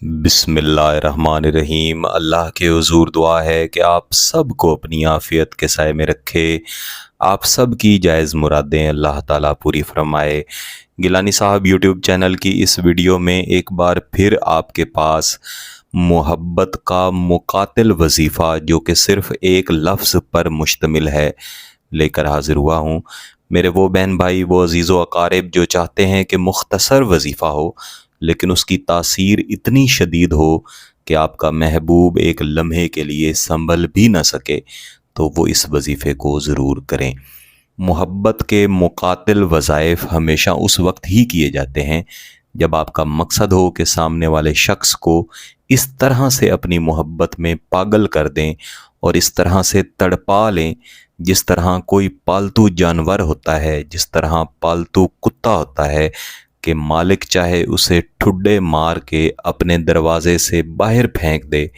बिस्मिल्लाहिर्रहमानिर्रहीम। अल्लाह के हुजूर दुआ है कि आप सब को अपनी आफ़ियत के साए में रखे, आप सब की जायज़ मुरादें अल्लाह ताला पूरी फरमाए। गिलानी साहब यूट्यूब चैनल की इस वीडियो में एक बार फिर आपके पास मोहब्बत का मुकातिल वजीफ़ा जो कि सिर्फ़ एक लफ्ज़ पर मुश्तमिल है लेकर हाज़िर हुआ हूँ। मेरे वो बहन भाई, वो अज़ीज़ व अकारिब जो चाहते हैं कि मुख्तसर वजीफ़ा हो लेकिन उसकी तासीर इतनी शदीद हो कि आपका महबूब एक लम्हे के लिए संभल भी ना सके, तो वो इस वजीफ़े को ज़रूर करें। मोहब्बत के मुकातिल वज़ाइफ हमेशा उस वक्त ही किए जाते हैं जब आपका मकसद हो कि सामने वाले शख्स को इस तरह से अपनी मोहब्बत में पागल कर दें और इस तरह से तड़पा लें जिस तरह कोई पालतू जानवर होता है, जिस तरह पालतू कुत्ता होता है कि मालिक चाहे उसे ठुड्डे मार के अपने दरवाजे से बाहर फेंक दे,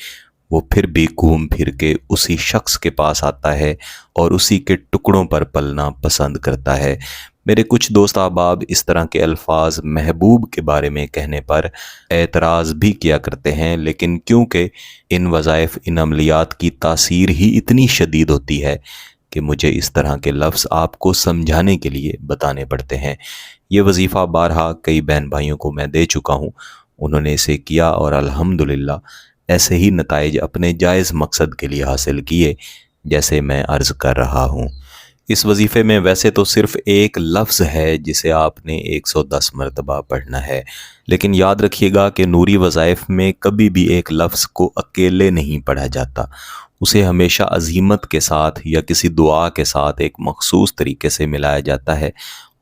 वो फिर भी घूम फिर के उसी शख्स के पास आता है और उसी के टुकड़ों पर पलना पसंद करता है। मेरे कुछ दोस्त अहबाब इस तरह के अल्फाज महबूब के बारे में कहने पर एतराज़ भी किया करते हैं, लेकिन क्योंकि इन वज़ाइफ, इन अमलियात की तासीर ही इतनी शदीद होती है कि मुझे इस तरह के लफ्ज़ आपको समझाने के लिए बताने पड़ते हैं। ये वजीफ़ा बारहा कई बहन भाइयों को मैं दे चुका हूँ, उन्होंने इसे किया और अल्हम्दुलिल्लाह ऐसे ही नताइज अपने जायज़ मकसद के लिए हासिल किए जैसे मैं अर्ज़ कर रहा हूँ। इस वजीफ़े में वैसे तो सिर्फ़ एक लफ्ज़ है जिसे आपने 110 मरतबा पढ़ना है, लेकिन याद रखिएगा कि नूरी वज़ाइफ में कभी भी एक लफ्ज़ को अकेले नहीं पढ़ा जाता, उसे हमेशा अज़ीमत के साथ या किसी दुआ के साथ एक मखसूस तरीके से मिलाया जाता है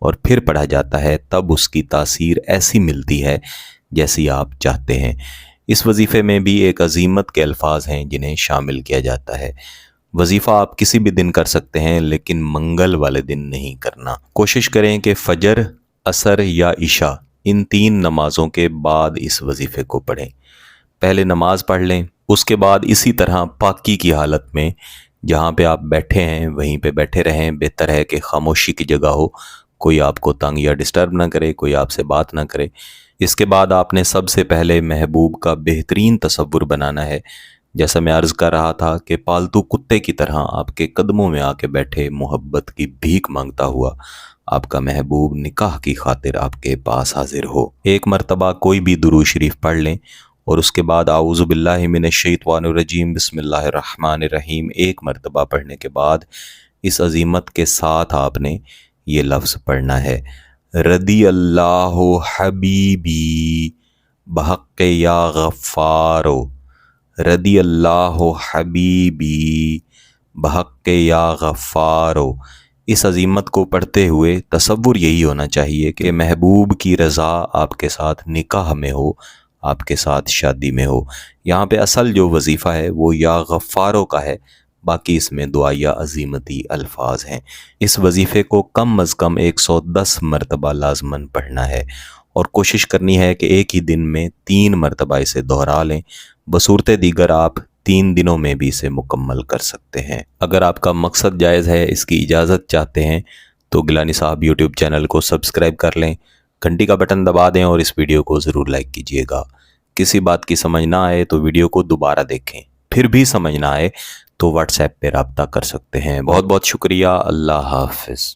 और फिर पढ़ा जाता है, तब उसकी तासीर ऐसी मिलती है जैसी आप चाहते हैं। इस वजीफ़े में भी एक अज़ीमत के अल्फाज हैं जिन्हें शामिल किया जाता है। वजीफ़ा आप किसी भी दिन कर सकते हैं लेकिन मंगल वाले दिन नहीं करना। कोशिश करें कि फ़जर, असर या इशा इन 3 नमाज़ों के बाद इस वजीफ़े को पढ़ें। पहले नमाज पढ़ लें, उसके बाद इसी तरह पाकी की हालत में जहाँ पे आप बैठे हैं वहीं पे बैठे रहें। बेहतर है कि खामोशी की जगह हो, कोई आपको तंग या डिस्टर्ब ना करे, कोई आपसे बात ना करे। इसके बाद आपने सबसे पहले महबूब का बेहतरीन तसव्वुर बनाना है, जैसा मैं अर्ज़ कर रहा था कि पालतू कुत्ते की तरह आपके कदमों में आके बैठे, मोहब्बत की भीख मांगता हुआ आपका महबूब निकाह की खातिर आपके पास हाजिर हो। एक मरतबा कोई भी दुरूद शरीफ पढ़ लें और उसके बाद आऊज़ु बिल्लाहि मिनश्शैतानिर्रजीम बिस्मिल्लाहिर्रहमानिर्रहीम एक मरतबा पढ़ने के बाद इस अज़ीमत के साथ आपने ये लफ्ज़ पढ़ना है, रदी अल्लाह हबीबी बहक़ या गफ़्फ़ारो, रदी अल्लाह हबीबी बहक़ या गफ़्फ़ारो। इस अज़ीमत को पढ़ते हुए तसव्वुर यही होना चाहिए कि महबूब की रज़ा आपके साथ निकाह में हो, आपके साथ शादी में हो। यहाँ पे असल जो वजीफ़ा है वो या गफ़्फ़ारो का है, बाकी इसमें दुआया अज़ीमती अल्फाज हैं। इस वजीफ़े को कम अज़ कम 110 मरतबा लाज़मन पढ़ना है और कोशिश करनी है कि एक ही दिन में 3 मरतबा इसे दोहरा लें। बसूरत दीगर आप 3 दिनों में भी इसे मुकम्मल कर सकते हैं। अगर आपका मकसद जायज़ है, इसकी इजाज़त चाहते हैं, तो गिलानी साहब यूट्यूब चैनल को सब्सक्राइब कर लें, घंटी का बटन दबा दें और इस वीडियो को ज़रूर लाइक कीजिएगा। किसी बात की समझ ना आए तो वीडियो को दोबारा देखें, फिर भी समझ ना आए तो व्हाट्सएप पे रब्ता कर सकते हैं। बहुत बहुत शुक्रिया। अल्लाह हाफ़िज़।